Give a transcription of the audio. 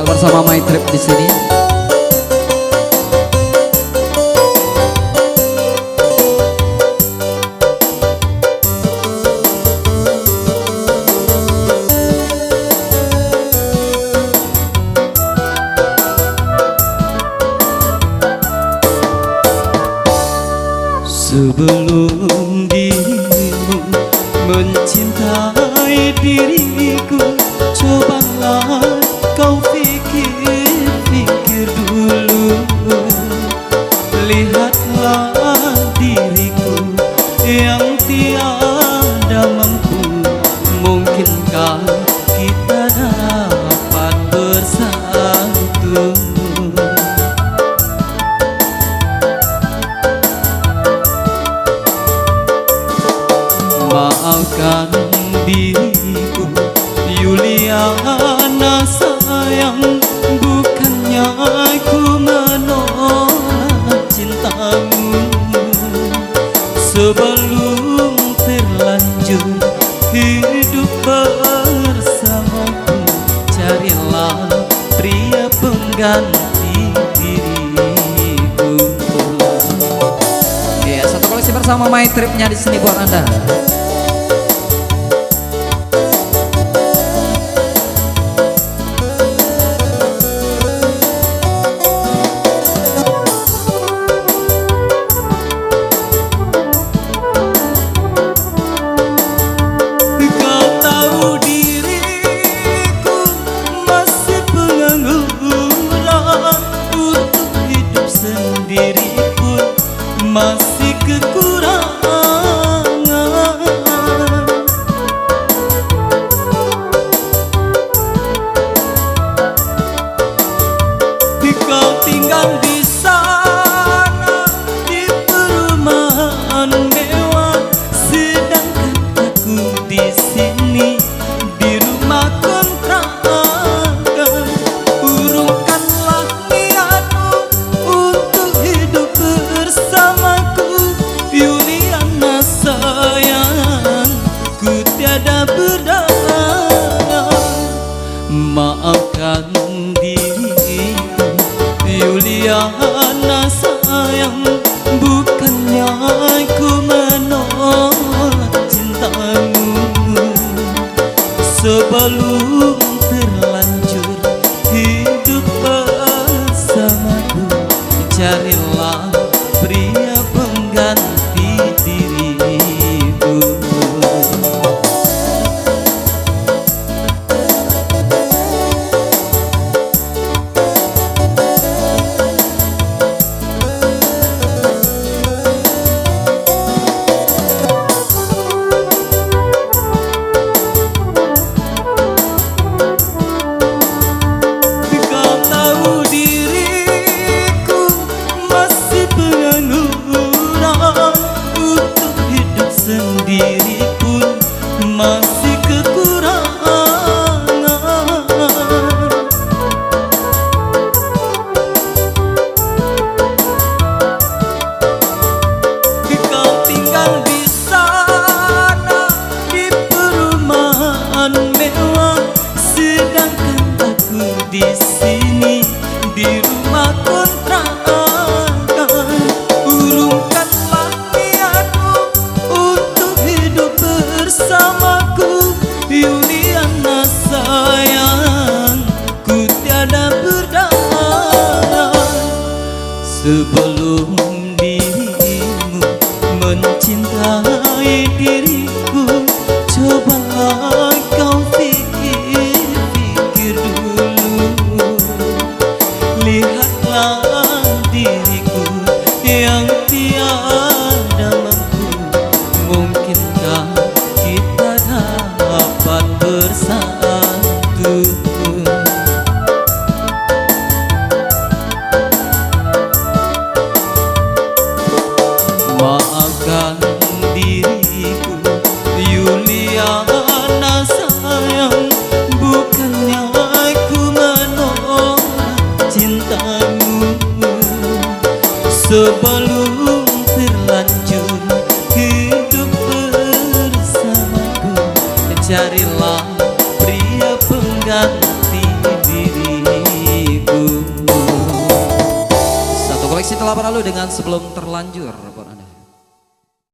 bersama My Trip di sini. Sebelum dirimu mencintai diriku, cobalah kau pikir-pikir dulu. Lihatlah diriku yang tiada mampu, mungkinkah kita dapat bersatu? Maafkan diriku, Yuliana sayang, bukannya aku menolak cintamu. Sebelum terlanjur hidup bersamaku, carilah pria pengganti diriku. Ya, satu koleksi bersama My Tripnya di sini buat Anda. Masih kekurangan. Kau tinggal di sana di perumahan mewah, sedangkan aku di sini di rumah kontrakan. Urungkanlah niatmu untuk hidup bersamaku, Yuliana sayang, ku tiada berdaya. Maafkan diriku, Yuliana sayang, bukannya aku menolak cintamu. Sebelum terlanjur hidup bersamaku, carilah pria pengganti diriku. Kau tahu diriku masih pengangguran, untuk hidup sendiri pun masih kekurangan. Kau tinggal di sana di perumahan mewah, sedangkan aku di sini di rumah kontrakan. Urungkanlah niatmu untuk hidup bersamaku, Yuliana sayang, ku tiada berdaya. Sebelum dirimu mencintai diriku, cobalah kau pikir-pikir dulu. Lihatlah diriku yang tiada mampu, mungkinkah kita dapat bersatu? Maafkan diriku, Yuliana sayang, bukannya aku menolak cintamu. Sebelum terlanjur hidup bersamaku, carilah pria pengganti diri. Koleksi telah berlalu dengan sebelum terlanjur buat Anda.